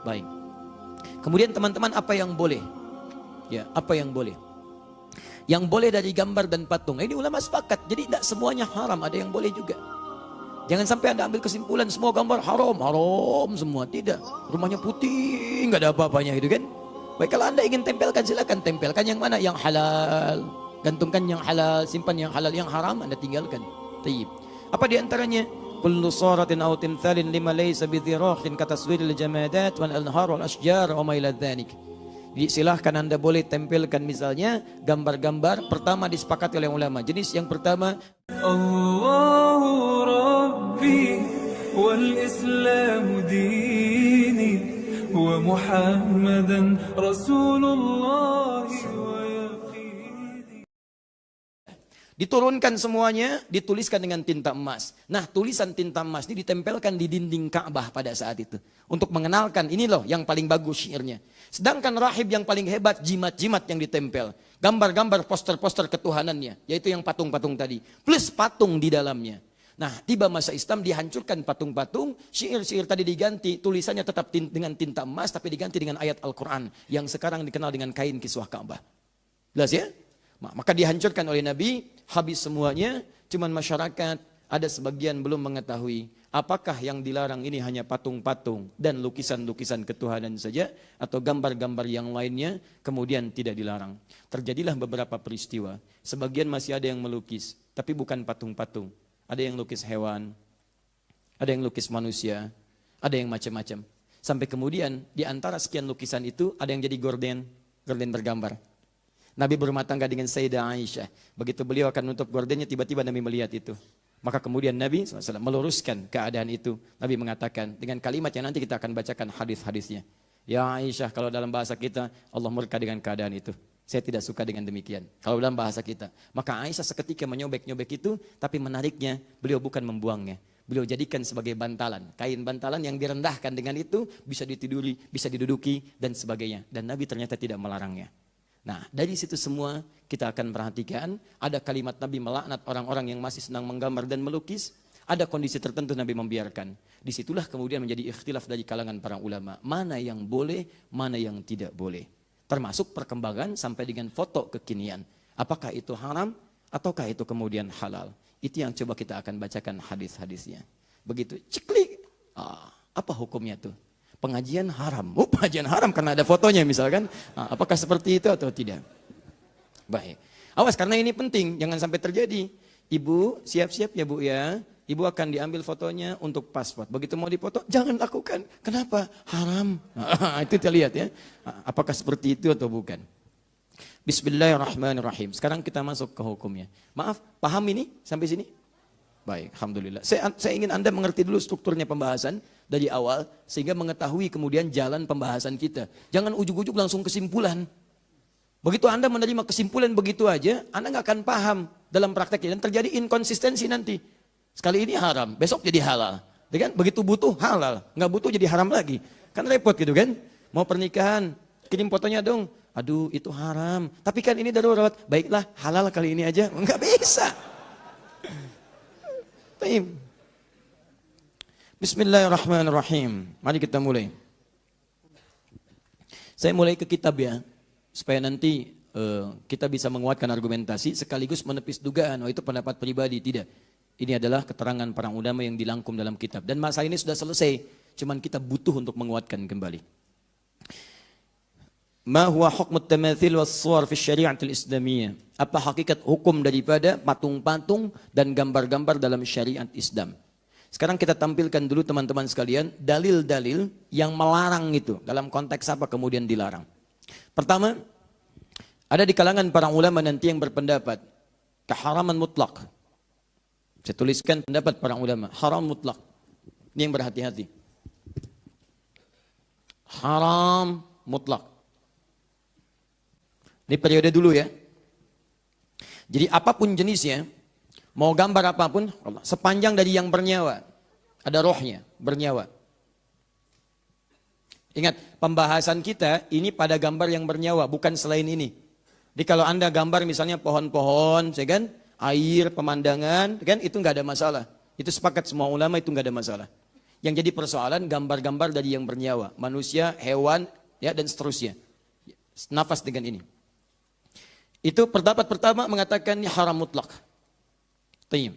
Baik. Kemudian teman-teman, apa yang boleh? Ya, apa yang boleh? Yang boleh dari gambar dan patung. Ini ulama sepakat. Jadi tidak semuanya haram, ada yang boleh juga. Jangan sampai Anda ambil kesimpulan semua gambar haram, haram semua. Tidak. Rumahnya putih, nggak ada apa-apanya gitu kan. Baik, kalau Anda ingin tempelkan, silakan tempelkan yang mana, yang halal. Gantungkan yang halal, simpan yang halal, yang haram Anda tinggalkan. Tayyib. Apa di antaranya? Kullu suratin aw timthalin lima laysa bidhirahin kataswiril jamadat wal anhar wal ashjar wa ma ila dzalik. Silahkan Anda boleh tempelkan misalnya gambar-gambar. Pertama disepakati oleh ulama. Jenis yang pertama, Allahu Rabbi wal Islam dini wa Muhammadan Rasulullah wa yaqini. diturunkan semuanya, dituliskan dengan tinta emas. Nah, tulisan tinta emas ini ditempelkan di dinding Ka'bah pada saat itu. Untuk mengenalkan, ini loh yang paling bagus syairnya. Sedangkan rahib yang paling hebat, jimat-jimat yang ditempel. Gambar-gambar poster-poster ketuhanannya, yaitu yang patung-patung tadi. Plus patung di dalamnya. Nah, tiba masa Islam dihancurkan patung-patung, syair-syair tadi diganti, tulisannya tetap dengan tinta emas, tapi diganti dengan ayat Al-Quran. Yang sekarang dikenal dengan kain kiswah Ka'bah. Jelas ya? Maka dihancurkan oleh Nabi, habis semuanya, cuman masyarakat ada sebagian belum mengetahui apakah yang dilarang ini hanya patung-patung dan lukisan-lukisan ketuhanan saja atau gambar-gambar yang lainnya kemudian tidak dilarang. Terjadilah beberapa peristiwa, sebagian masih ada yang melukis, tapi bukan patung-patung. Ada yang lukis hewan, ada yang lukis manusia, ada yang macam-macam. Sampai kemudian di antara sekian lukisan itu ada yang jadi gorden bergambar. Nabi berumah tangga dengan Sayyidah Aisyah. Begitu beliau akan menutup gordennya, tiba-tiba Nabi melihat itu. Maka kemudian Nabi SAW meluruskan keadaan itu. Nabi mengatakan dengan kalimat yang nanti kita akan bacakan hadis-hadisnya. Ya Aisyah, kalau dalam bahasa kita, Allah murka dengan keadaan itu. Saya tidak suka dengan demikian. Kalau dalam bahasa kita. Maka Aisyah seketika menyobek-nyobek itu, tapi menariknya, beliau bukan membuangnya. Beliau jadikan sebagai bantalan. Kain bantalan yang direndahkan dengan itu, bisa ditiduri, bisa diduduki, dan sebagainya. Dan Nabi ternyata tidak melarangnya. Nah, dari situ semua kita akan perhatikan ada kalimat Nabi melaknat orang-orang yang masih senang menggambar dan melukis. Ada kondisi tertentu Nabi membiarkan. Disitulah kemudian menjadi ikhtilaf dari kalangan para ulama. Mana yang boleh, mana yang tidak boleh. Termasuk perkembangan sampai dengan foto kekinian. Apakah itu haram ataukah itu kemudian halal. Itu yang coba kita akan bacakan hadis-hadisnya. Begitu, ceklik. Apa hukumnya tuh? Pengajian haram. Pengajian haram karena ada fotonya misalkan. Apakah seperti itu atau tidak? Baik. Awas karena ini penting, jangan sampai terjadi. Ibu siap-siap ya Bu ya. Ibu akan diambil fotonya untuk paspor. Begitu mau dipoto, jangan lakukan. Kenapa? Haram. Itu kita lihat ya. Apakah seperti itu atau bukan? Bismillahirrahmanirrahim. Sekarang kita masuk ke hukumnya. Maaf, paham ini sampai sini? Baik, alhamdulillah. Saya ingin Anda mengerti dulu strukturnya pembahasan dari awal sehingga mengetahui kemudian jalan pembahasan kita. Jangan ujuk-ujuk langsung kesimpulan. Begitu Anda menerima kesimpulan begitu aja, Anda nggak akan paham dalam prakteknya dan terjadi inkonsistensi nanti. Sekali ini haram, besok jadi halal. Kan? Begitu butuh halal, nggak butuh jadi haram lagi. Kan repot gitu kan? Mau pernikahan, kirim fotonya dong. Aduh, itu haram. Tapi kan ini darurat. Baiklah, halal kali ini aja. Nggak bisa. Bismillahirrahmanirrahim. Mari kita mulai. Saya mulai ke kitab ya, supaya nanti kita bisa menguatkan argumentasi sekaligus menepis dugaan. Oh itu pendapat pribadi, tidak. Ini adalah keterangan para ulama yang dilangkum dalam kitab. Dan masalah ini sudah selesai, cuman kita butuh untuk menguatkan kembali. Ma huwa hukmut tamathil was-suwar fi syari'atil islamiyah? Apa hakikat hukum daripada patung-patung dan gambar-gambar dalam syariat Islam? Sekarang kita tampilkan dulu teman-teman sekalian dalil-dalil yang melarang itu. Dalam konteks apa kemudian dilarang? Pertama, ada di kalangan para ulama nanti yang berpendapat keharaman mutlak. Saya tuliskan pendapat para ulama, haram mutlak. Ini yang berhati-hati. Haram mutlak. Ini periode dulu ya. Jadi apapun jenisnya, mau gambar apapun, sepanjang dari yang bernyawa, ada rohnya, bernyawa. Ingat, pembahasan kita ini pada gambar yang bernyawa, bukan selain ini. Jadi kalau Anda gambar misalnya pohon-pohon, kan, air, pemandangan, kan, itu nggak ada masalah. Itu sepakat semua ulama, itu nggak ada masalah. Yang jadi persoalan gambar-gambar dari yang bernyawa, manusia, hewan, ya dan seterusnya. Nafas dengan ini. Itu pendapat pertama mengatakan ini haram mutlak. Tayyib.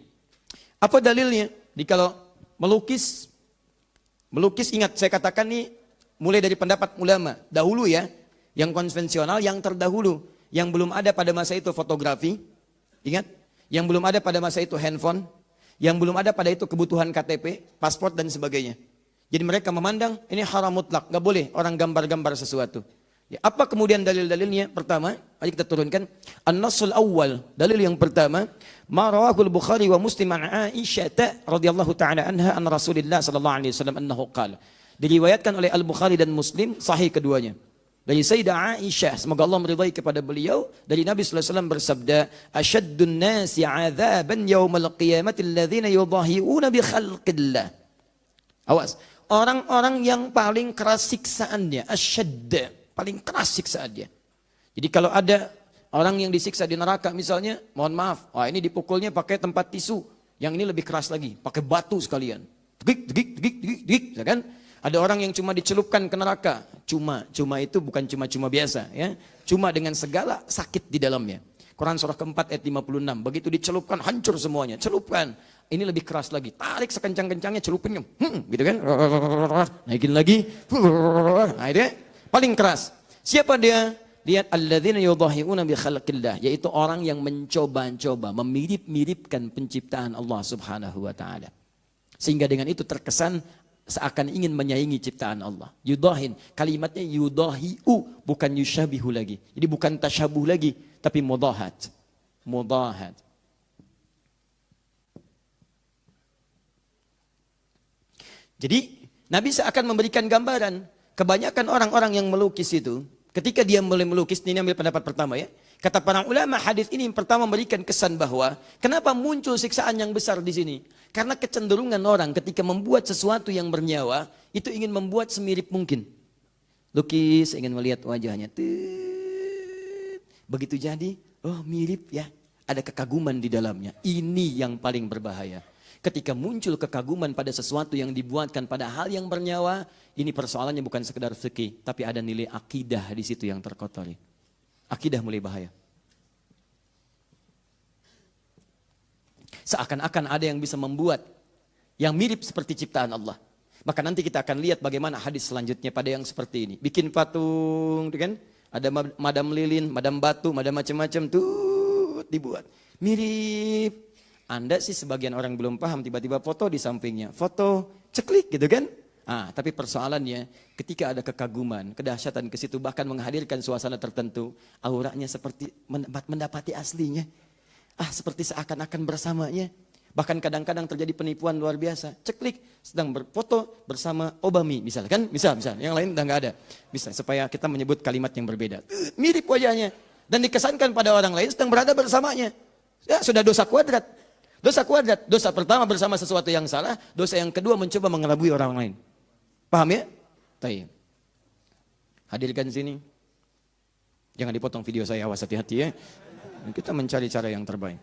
Apa dalilnya? Kalau melukis ingat saya katakan nih mulai dari pendapat ulama dahulu ya, yang konvensional, yang terdahulu, yang belum ada pada masa itu fotografi, ingat, yang belum ada pada masa itu handphone, yang belum ada pada itu kebutuhan KTP, paspor dan sebagainya. Jadi mereka memandang ini haram mutlak, nggak boleh orang gambar-gambar sesuatu. Ya, apa kemudian dalil-dalilnya? Pertama, mari kita turunkan an-nassul awal. Dalil yang pertama, ma rawahul Bukhari wa Muslim an Aisyah radhiyallahu taala anha an Rasulillah sallallahu alaihi wasallam annahu qala. Diriwayatkan oleh Al-Bukhari dan Muslim, sahih keduanya. Dari Sayyidah Aisyah, semoga Allah meridai kepada beliau, dari Nabi sallallahu alaihi wasallam bersabda, "Asyaddun nasi 'adzaban yaumal qiyamati alladhina yudahi'una bi khalqillah." Awas, orang-orang yang paling keras siksaannya, asyadd, paling keras siksaannya. Jadi kalau ada orang yang disiksa di neraka misalnya, mohon maaf, wah ini dipukulnya pakai tempat tisu, yang ini lebih keras lagi, pakai batu sekalian. Degik, ya kan? Ada orang yang cuma dicelupkan ke neraka. Cuma itu bukan cuma biasa. Ya. Cuma dengan segala sakit di dalamnya. Quran surah keempat ayat 56. Begitu dicelupkan, hancur semuanya. Celupkan. Ini lebih keras lagi. Tarik sekencang-kencangnya, celupin. Gitu kan. Naikin lagi. Nah itu ya. Paling keras. Siapa dia? Lihat alladzina yudahi'una bi khalqillah. Yaitu orang yang mencoba-coba. Memirip-miripkan penciptaan Allah subhanahu wa ta'ala. Sehingga dengan itu terkesan seakan ingin menyaingi ciptaan Allah. Yudahin, kalimatnya yudahi'u, bukan yushabihu lagi. Jadi bukan tasyabuh lagi, tapi mudahat. Mudahat. Jadi Nabi seakan memberikan gambaran. Kebanyakan orang-orang yang melukis itu, ketika dia mulai melukis, ini ambil pendapat pertama ya. Kata para ulama, hadis ini yang pertama memberikan kesan bahwa kenapa muncul siksaan yang besar di sini? Karena kecenderungan orang ketika membuat sesuatu yang bernyawa, itu ingin membuat semirip mungkin. Lukis, ingin melihat wajahnya. Begitu jadi, oh mirip ya. Ada kekaguman di dalamnya. Ini yang paling berbahaya. Ketika muncul kekaguman pada sesuatu yang dibuatkan pada hal yang bernyawa, ini persoalannya bukan sekedar fikih, tapi ada nilai akidah di situ yang terkotori. Akidah mulai bahaya. Seakan-akan ada yang bisa membuat yang mirip seperti ciptaan Allah. Maka nanti kita akan lihat bagaimana hadis selanjutnya pada yang seperti ini. Bikin patung, kan? Ada madam lilin, madam batu, madam macam-macam tuh dibuat. Mirip. Anda sih sebagian orang belum paham, tiba-tiba foto di sampingnya. Foto, ceklik gitu kan? Tapi persoalannya ketika ada kekaguman, kedahsyatan ke situ, bahkan menghadirkan suasana tertentu, auranya seperti mendapati aslinya. Seperti seakan-akan bersamanya. Bahkan kadang-kadang terjadi penipuan luar biasa. Ceklik, sedang berfoto bersama Obama, misalkan, misal, yang lain udah nggak ada. Bisa supaya kita menyebut kalimat yang berbeda. Mirip wajahnya dan dikesankan pada orang lain sedang berada bersamanya. Ya, sudah dosa kuadrat. Dosa kuadrat. Dosa pertama bersama sesuatu yang salah, dosa yang kedua mencoba mengelabui orang lain. Paham ya? Tayyib. Hadirkan sini. Jangan dipotong video saya, awas hati-hati ya. Kita mencari cara yang terbaik.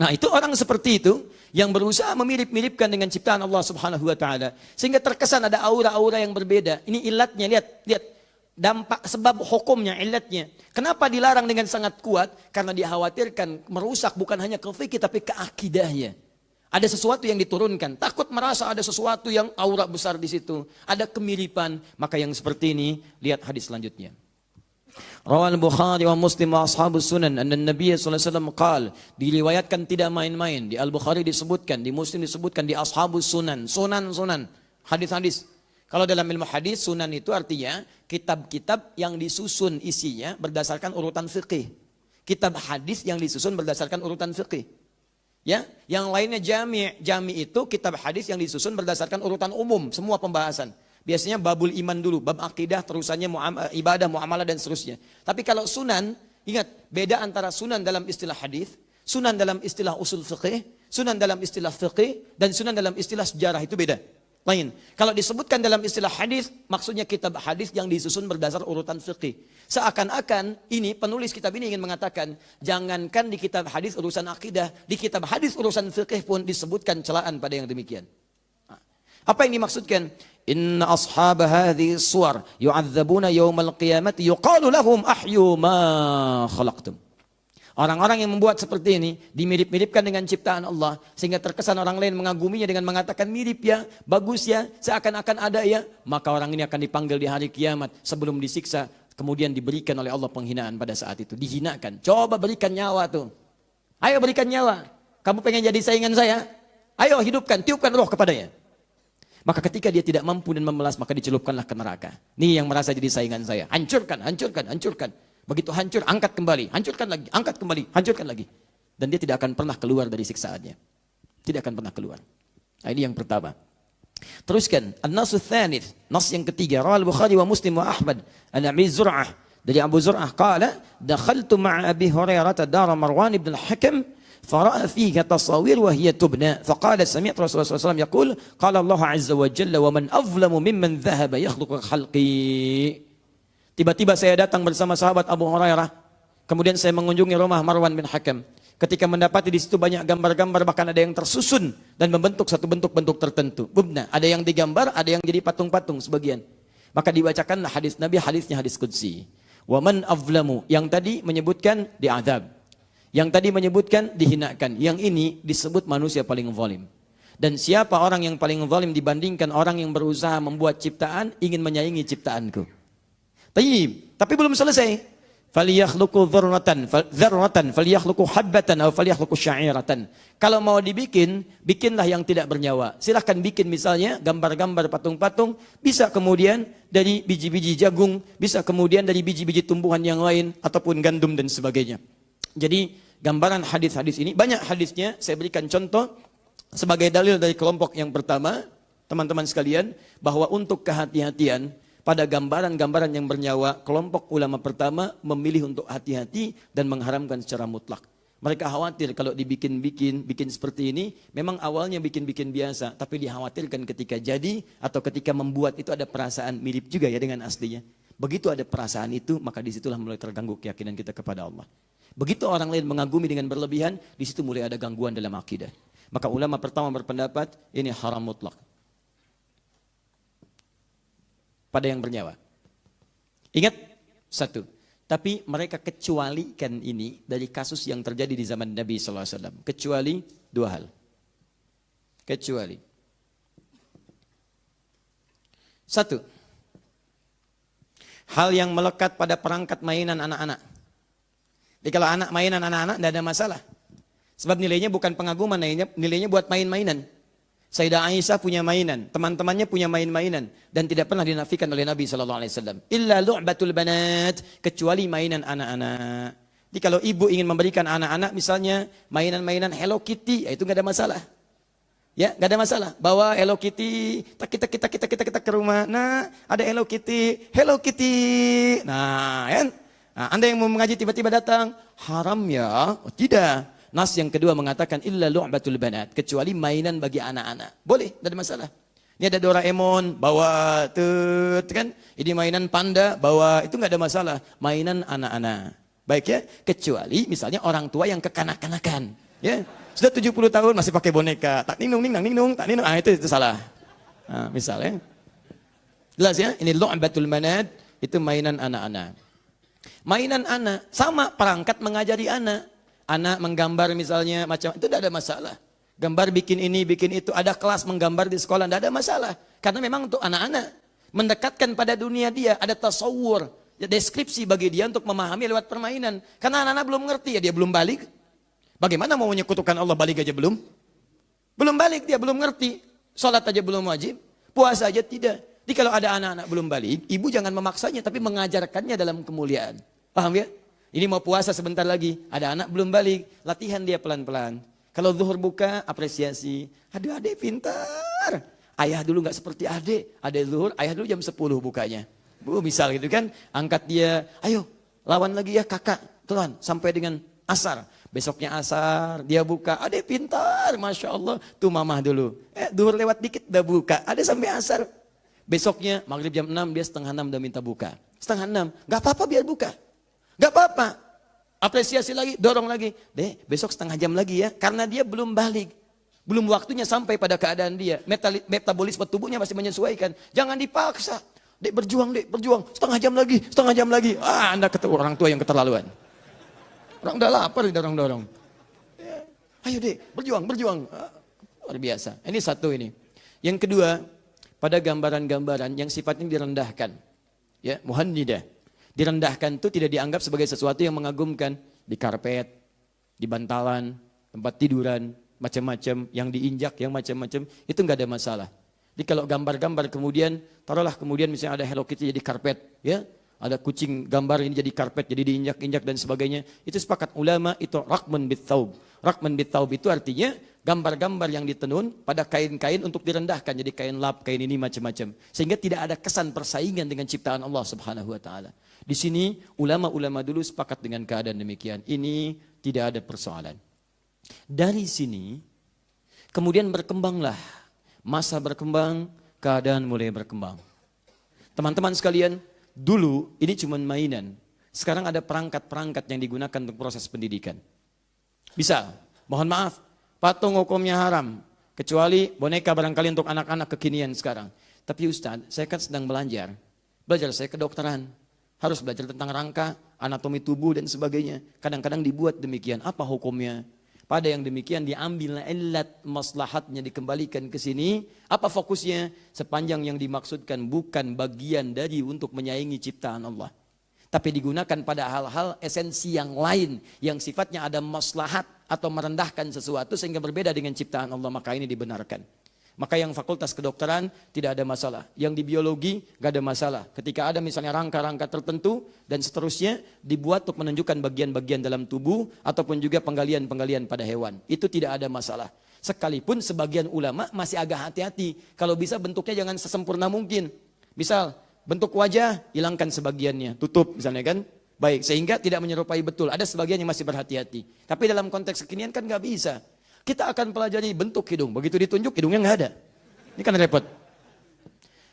Nah itu orang seperti itu yang berusaha memirip-miripkan dengan ciptaan Allah subhanahu wa ta'ala. Sehingga terkesan ada aura-aura yang berbeda. Ini ilatnya, lihat. Dampak, sebab hukumnya, ilatnya. Kenapa dilarang dengan sangat kuat? Karena dikhawatirkan merusak bukan hanya ke fikih tapi ke akidahnya. Ada sesuatu yang diturunkan, takut merasa ada sesuatu yang aura besar di situ, ada kemiripan, maka yang seperti ini lihat hadis selanjutnya. Rawal Bukhari wa Muslim wa ashabus sunan anna Nabi sallallahu alaihi wasallam qala, diriwayatkan tidak main-main, di Al-Bukhari disebutkan, di Muslim disebutkan, di ashabus sunan, sunan, hadis-hadis. Kalau dalam ilmu hadis, sunan itu artinya kitab-kitab yang disusun isinya berdasarkan urutan fikih. Kitab hadis yang disusun berdasarkan urutan fikih. Ya, yang lainnya jami'. Jami' itu kitab hadis yang disusun berdasarkan urutan umum, semua pembahasan. Biasanya babul iman dulu, bab akidah, terusannya ibadah, muamalah dan seterusnya. Tapi kalau sunan, ingat beda antara sunan dalam istilah hadis, sunan dalam istilah usul fiqih, sunan dalam istilah fiqih, dan sunan dalam istilah sejarah itu beda. Lain. Kalau disebutkan dalam istilah hadis, maksudnya kitab hadis yang disusun berdasar urutan fiqih. Seakan-akan ini penulis kitab ini ingin mengatakan, jangankan di kitab hadis urusan akidah, di kitab hadis urusan fiqih pun disebutkan celaan pada yang demikian. Apa yang dimaksudkan? Inna ashab hadhihi suwar yu'adzabuna yawmal qiyamati yuqalu lahum ahyu ma khalaqtum. Orang-orang yang membuat seperti ini dimirip-miripkan dengan ciptaan Allah sehingga terkesan orang lain mengaguminya dengan mengatakan mirip ya, bagus ya, seakan-akan ada ya. Maka orang ini akan dipanggil di hari kiamat sebelum disiksa, kemudian diberikan oleh Allah penghinaan pada saat itu, dihinakan. Coba berikan nyawa tuh. Ayo berikan nyawa. Kamu pengen jadi saingan saya? Ayo hidupkan, tiupkan roh kepadanya. Maka ketika dia tidak mampu dan memelas, maka dicelupkanlah ke neraka. Nih yang merasa jadi saingan saya. Hancurkan, hancurkan, hancurkan. Begitu hancur, angkat kembali. Hancurkan lagi, angkat kembali, hancurkan lagi. Dan dia tidak akan pernah keluar dari siksaannya. Tidak akan pernah keluar. Nah, ini yang pertama. Teruskan. An-nasu tsanits. Nas yang ketiga. Rawal Bukhari wa Muslim wa Ahmad. An Abi Zur'ah. Dari Abu Zur'ah. Qala, dakhaltu ma'a Abi Hurairah dara Marwan ibn al-Hakam. فرأى فيها تصاوير وهي تبنى فقال سمعت رسول الله صلى الله عليه وسلم يقول قال الله عز وجل ومن أظلم ممن ذهب يخلق خلقي. Tiba-tiba saya datang bersama sahabat Abu Hurairah, kemudian saya mengunjungi rumah Marwan bin Hakam. Ketika mendapati di situ banyak gambar-gambar, bahkan ada yang tersusun dan membentuk satu bentuk-bentuk tertentu. Bubna, ada yang digambar, ada yang jadi patung-patung sebagian. Maka dibacakanlah hadis Nabi, hadisnya hadis qudsi. Wa man azlamu, yang tadi menyebutkan diazab. Yang tadi menyebutkan dihinakan. Yang ini disebut manusia paling zalim. Dan siapa orang yang paling zalim dibandingkan orang yang berusaha membuat ciptaan, ingin menyaingi ciptaanku. Tapi belum selesai. Falyakhluqu dzarratan falyakhluqu habbatan aw falyakhluqu sya'iratan. Kalau mau dibikin, bikinlah yang tidak bernyawa. Silahkan bikin misalnya gambar-gambar patung-patung, bisa kemudian dari biji-biji jagung, bisa kemudian dari biji-biji tumbuhan yang lain ataupun gandum dan sebagainya. Jadi gambaran hadis-hadis ini banyak hadisnya. Saya berikan contoh sebagai dalil dari kelompok yang pertama, teman-teman sekalian, bahwa untuk kehati-hatian pada gambaran-gambaran yang bernyawa, kelompok ulama pertama memilih untuk hati-hati dan mengharamkan secara mutlak. Mereka khawatir kalau bikin seperti ini, memang awalnya bikin biasa, tapi dikhawatirkan ketika jadi atau ketika membuat itu ada perasaan mirip juga ya dengan aslinya. Begitu ada perasaan itu, maka disitulah mulai terganggu keyakinan kita kepada Allah. Begitu orang lain mengagumi dengan berlebihan, di situ mulai ada gangguan dalam akidah. Maka ulama pertama berpendapat ini haram mutlak pada yang bernyawa. Ingat satu, tapi mereka kecualikan ini dari kasus yang terjadi di zaman Nabi SAW. Kecuali dua hal. Kecuali satu, hal yang melekat pada perangkat mainan anak-anak. Jadi kalau anak mainan anak-anak tidak ada masalah. Sebab nilainya bukan pengaguman, nilainya buat main-mainan. Sayyidah Aisyah punya mainan, teman-temannya punya main-mainan, dan tidak pernah dinafikan oleh Nabi SAW. Illa lu'batul banat, kecuali mainan anak-anak. Jadi kalau ibu ingin memberikan anak-anak misalnya mainan-mainan Hello Kitty, ya itu nggak ada masalah. Ya, nggak ada masalah. Bawa Hello Kitty, kita ke rumah. Nah, ada Hello Kitty, Hello Kitty. Nah, kan? Nah, Anda yang mau mengaji tiba-tiba datang, haram ya? Oh, tidak. Nas yang kedua mengatakan illa lu'batul banat, kecuali mainan bagi anak-anak. Boleh, tidak ada masalah. Ini ada Doraemon, bawa kan? Ini mainan panda, bawa, itu nggak ada masalah. Mainan anak-anak. Baik ya, kecuali misalnya orang tua yang kekanak-kanakan, ya. Sudah 70 tahun masih pakai boneka, tak ninung, tak ninung. Ah, itu salah. Nah, misalnya. Jelas ya, ini lu'batul banat, itu mainan anak-anak. Mainan anak, sama perangkat mengajari anak. Anak menggambar misalnya macam itu tidak ada masalah. Gambar bikin ini, bikin itu, ada kelas menggambar di sekolah, tidak ada masalah. Karena memang untuk anak-anak, mendekatkan pada dunia dia, ada tasawur, deskripsi bagi dia untuk memahami lewat permainan. Karena anak-anak belum ngerti, ya dia belum balik. Bagaimana mau menyekutukan Allah, balik aja belum? Belum balik, dia belum ngerti. Salat aja belum wajib, puasa aja tidak. Jadi kalau ada anak-anak belum balik, ibu jangan memaksanya, tapi mengajarkannya dalam kemuliaan. Paham ya? Ini mau puasa sebentar lagi, ada anak belum balik, latihan dia pelan-pelan. Kalau zuhur buka, apresiasi. Aduh adek pintar. Ayah dulu nggak seperti adek. Adek zuhur, ayah dulu jam 10 bukanya. Bu, misal gitu kan, angkat dia, ayo lawan lagi ya kakak, tuan, sampai dengan asar. Besoknya asar, dia buka, adek pintar, Masya Allah. Tuh mamah dulu, zuhur lewat dikit udah buka, ada sampai asar. Besoknya maghrib jam 6, dia setengah 6 udah minta buka. Setengah 6, nggak apa-apa biar buka. Nggak apa-apa. Apresiasi lagi, dorong lagi. Dek, besok setengah jam lagi ya. Karena dia belum balik. Belum waktunya sampai pada keadaan dia. Metabolisme tubuhnya masih menyesuaikan. Jangan dipaksa. Dek berjuang, dek berjuang. Setengah jam lagi. Ah, Anda orang tua yang keterlaluan. Orang udah lapar didorong-dorong. Ya. Ayo dek, berjuang. Ah, luar biasa. Ini satu ini. Yang kedua, pada gambaran-gambaran yang sifatnya direndahkan. Ya, muhannidah. Direndahkan itu tidak dianggap sebagai sesuatu yang mengagumkan. Di karpet, di bantalan, tempat tiduran, macam-macam, yang diinjak, yang macam-macam, itu nggak ada masalah. Jadi kalau gambar-gambar kemudian, taruhlah kemudian misalnya ada Hello Kitty jadi karpet, ya, ada kucing gambar ini jadi karpet, jadi diinjak-injak dan sebagainya, itu sepakat ulama itu rakman bit-thaub. Rakman bit-thaub itu artinya gambar-gambar yang ditenun pada kain-kain untuk direndahkan, jadi kain lap, kain ini macam-macam, sehingga tidak ada kesan persaingan dengan ciptaan Allah Subhanahu wa taala. Di sini ulama-ulama dulu sepakat dengan keadaan demikian. Ini tidak ada persoalan. Dari sini kemudian berkembanglah, masa berkembang, keadaan mulai berkembang. Teman-teman sekalian, dulu ini cuma mainan. Sekarang ada perangkat-perangkat yang digunakan untuk proses pendidikan. Bisa, mohon maaf, patung hukumnya haram, kecuali boneka barangkali untuk anak-anak kekinian sekarang. Tapi Ustaz, saya kan sedang belajar saya kedokteran, harus belajar tentang rangka, anatomi tubuh dan sebagainya. Kadang-kadang dibuat demikian, apa hukumnya? Pada yang demikian diambil illat maslahatnya, dikembalikan ke sini. Apa fokusnya? Sepanjang yang dimaksudkan bukan bagian dari untuk menyaingi ciptaan Allah, tapi digunakan pada hal-hal esensi yang lain yang sifatnya ada maslahat atau merendahkan sesuatu sehingga berbeda dengan ciptaan Allah, maka ini dibenarkan. Maka yang fakultas kedokteran tidak ada masalah. Yang di biologi gak ada masalah. Ketika ada misalnya rangka-rangka tertentu dan seterusnya dibuat untuk menunjukkan bagian-bagian dalam tubuh ataupun juga penggalian-penggalian pada hewan. Itu tidak ada masalah. Sekalipun sebagian ulama masih agak hati-hati. Kalau bisa bentuknya jangan sesempurna mungkin. Misal bentuk wajah hilangkan sebagiannya, tutup misalnya kan. Baik, sehingga tidak menyerupai betul. Ada sebagian yang masih berhati-hati. Tapi dalam konteks kekinian kan gak bisa. Kita akan pelajari bentuk hidung. Begitu ditunjuk, hidungnya nggak ada. Ini kan repot.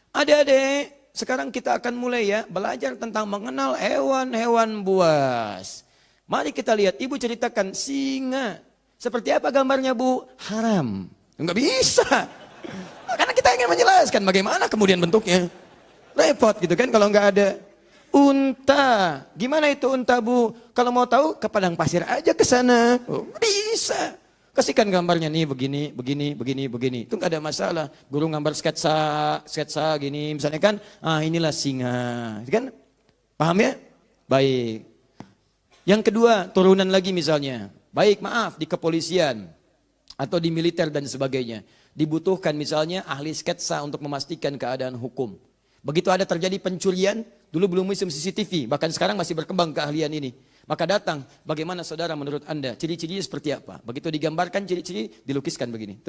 Adik-adik, sekarang kita akan mulai ya belajar tentang mengenal hewan-hewan buas. Mari kita lihat, ibu ceritakan singa. Seperti apa gambarnya bu? Haram. Nggak bisa. Karena kita ingin menjelaskan bagaimana kemudian bentuknya. Repot gitu kan kalau nggak ada. Unta. Gimana itu unta bu? Kalau mau tahu ke padang pasir aja ke sana. Oh, bisa. Kasihkan gambarnya nih begini. Itu nggak ada masalah. Guru gambar sketsa gini misalnya kan. Ah inilah singa. Kan? Paham ya? Baik. Yang kedua turunan lagi misalnya. Baik maaf di kepolisian atau di militer dan sebagainya. Dibutuhkan misalnya ahli sketsa untuk memastikan keadaan hukum. Begitu ada terjadi pencurian, dulu belum musim CCTV. Bahkan sekarang masih berkembang keahlian ini. Maka datang, bagaimana saudara menurut Anda? Ciri-cirinya seperti apa? Begitu digambarkan ciri-ciri, dilukiskan begini.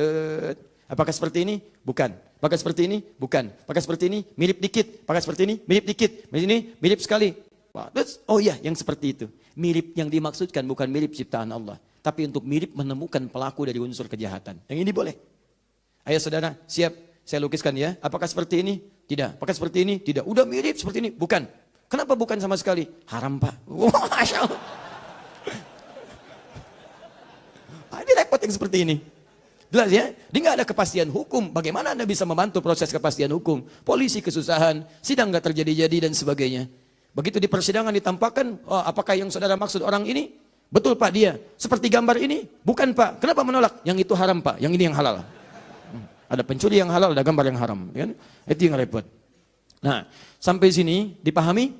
Apakah seperti ini? Bukan. Apakah seperti ini? Bukan. Apakah seperti ini? Mirip dikit. Apakah seperti ini? Mirip dikit. Ini mirip sekali. Oh iya, yang seperti itu. Mirip yang dimaksudkan bukan mirip ciptaan Allah. Tapi untuk mirip menemukan pelaku dari unsur kejahatan. Yang ini boleh. Ayo saudara, siap. Saya lukiskan ya. Apakah seperti ini? Tidak. Apakah seperti ini? Tidak. Udah mirip seperti ini? Bukan. Kenapa bukan sama sekali? Haram pak. Wah, Masya Allah. Ini repot yang seperti ini. Jelas ya? Dia nggak ada kepastian hukum. Bagaimana Anda bisa membantu proses kepastian hukum? Polisi kesusahan, sidang nggak terjadi-jadi dan sebagainya. Begitu di persidangan ditampakkan, oh, apakah yang saudara maksud orang ini? Betul pak dia. Seperti gambar ini? Bukan pak. Kenapa menolak? Yang itu haram pak, yang ini yang halal. Ada pencuri yang halal, ada gambar yang haram. Kan? Itu yang repot. Nah, sampai sini dipahami?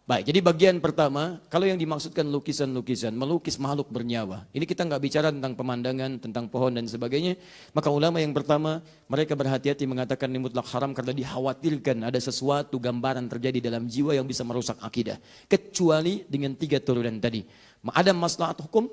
Baik, jadi bagian pertama, kalau yang dimaksudkan lukisan-lukisan, melukis makhluk bernyawa. Ini kita nggak bicara tentang pemandangan, tentang pohon dan sebagainya. Maka ulama yang pertama, mereka berhati-hati mengatakan ini mutlak haram karena dikhawatirkan ada sesuatu gambaran terjadi dalam jiwa yang bisa merusak akidah. Kecuali dengan 3 turunan tadi. Ada maslahat hukum.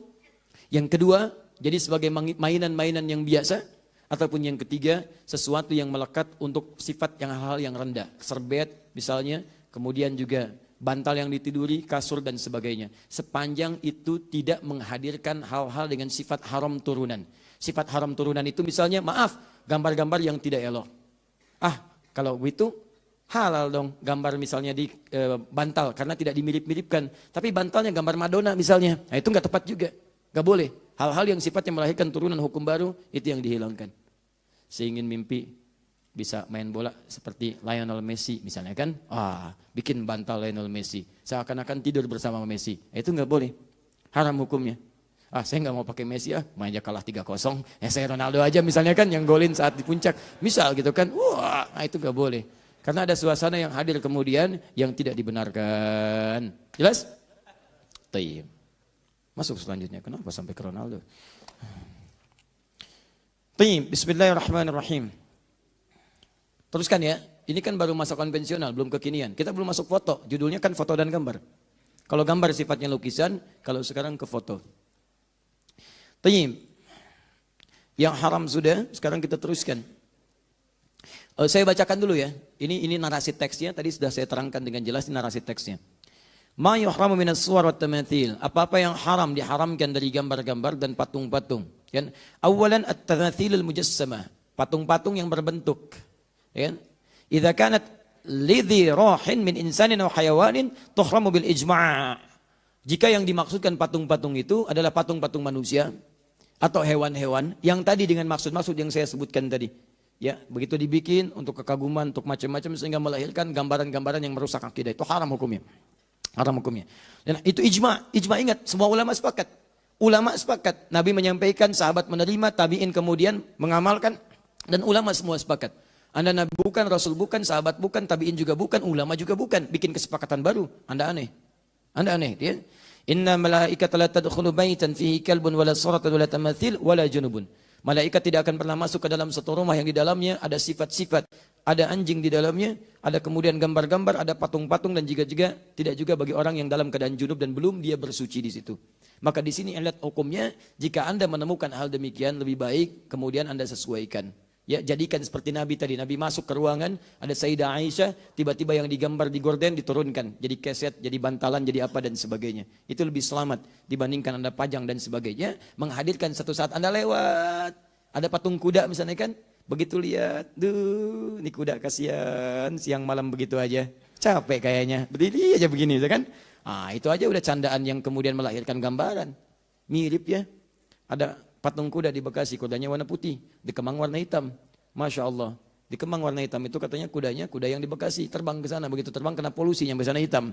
Yang kedua, jadi sebagai mainan-mainan yang biasa. Ataupun yang ketiga, sesuatu yang melekat untuk sifat yang hal-hal yang rendah. Serbet misalnya, kemudian juga bantal yang ditiduri, kasur dan sebagainya. Sepanjang itu tidak menghadirkan hal-hal dengan sifat haram turunan. Sifat haram turunan itu misalnya, maaf, gambar-gambar yang tidak elok. Ah, kalau itu halal dong gambar misalnya di bantal, karena tidak dimirip-miripkan. Tapi bantalnya gambar Madonna misalnya, nah itu nggak tepat juga, nggak boleh. Hal-hal yang sifatnya melahirkan turunan hukum baru, itu yang dihilangkan. Saya ingin mimpi bisa main bola seperti Lionel Messi misalnya kan. Bikin bantal Lionel Messi. Seakan-akan tidur bersama Messi. Itu nggak boleh. Haram hukumnya. Saya nggak mau pakai Messi main aja kalah 3-0. Saya Ronaldo aja misalnya kan yang golin saat di puncak. Misal gitu kan. Itu nggak boleh. Karena ada suasana yang hadir kemudian yang tidak dibenarkan. Jelas? Tayyib. Masuk selanjutnya. Kenapa sampai ke Ronaldo? Tayyib. Bismillahirrahmanirrahim. Teruskan ya. Ini kan baru masa konvensional, belum kekinian. Kita belum masuk foto. Judulnya kan foto dan gambar. Kalau gambar sifatnya lukisan, kalau sekarang ke foto. Tayyib. Yang haram sudah, sekarang kita teruskan. Saya bacakan dulu ya. Ini narasi teksnya, tadi sudah saya terangkan dengan jelas ini narasi teksnya. Ma yuhramu minas suwar wat tamathil. Apa-apa yang haram diharamkan dari gambar-gambar dan patung-patung. Kan? Awalan at-tamathilul mujassamah. Patung-patung yang berbentuk. Kan? Idza kanat lidhi rahin min insanin aw hayawanin tuhramu bil ijma'. Jika yang dimaksudkan patung-patung itu adalah patung-patung manusia atau hewan-hewan yang tadi dengan maksud-maksud yang saya sebutkan tadi. Ya, begitu dibikin untuk kekaguman, untuk macam-macam sehingga melahirkan gambaran-gambaran yang merusak akidah. Itu haram hukumnya. Haram hukumnya. Dan itu ijma'. Ijma' ingat, semua ulama sepakat. Ulama sepakat. Nabi menyampaikan, sahabat menerima, tabi'in kemudian mengamalkan, dan ulama semua sepakat. Anda Nabi bukan, Rasul bukan, sahabat bukan, tabi'in juga bukan, ulama juga bukan. Bikin kesepakatan baru. Anda aneh. Anda aneh. Ya? Inna malaikata la tadkhulu baitan fihi kalbun wala suratun wala tamathil wala junubun. Malaikat tidak akan pernah masuk ke dalam satu rumah yang di dalamnya ada sifat-sifat, ada anjing di dalamnya, ada kemudian gambar-gambar, ada patung-patung dan juga tidak juga bagi orang yang dalam keadaan junub dan belum dia bersuci di situ. Maka di sini lihat hukumnya, jika Anda menemukan hal demikian lebih baik kemudian Anda sesuaikan. Ya, jadikan seperti Nabi tadi. Nabi masuk ke ruangan, ada Sayyidah Aisyah, tiba-tiba yang digambar di gorden diturunkan. Jadi keset, jadi bantalan, jadi apa dan sebagainya. Itu lebih selamat dibandingkan Anda pajang dan sebagainya. Menghadirkan satu saat Anda lewat. Ada patung kuda misalnya kan. Begitu lihat, ini kuda kasihan, siang malam begitu aja. Capek kayaknya, berdiri aja begini kan. Itu aja udah candaan yang kemudian melahirkan gambaran. Mirip ya. Ada patung kuda di Bekasi, kudanya warna putih, di Kemang warna hitam. Masya Allah. Di Kemang warna hitam itu katanya kudanya, kuda yang di Bekasi. Terbang ke sana, begitu terbang kena polusi yang di sana hitam.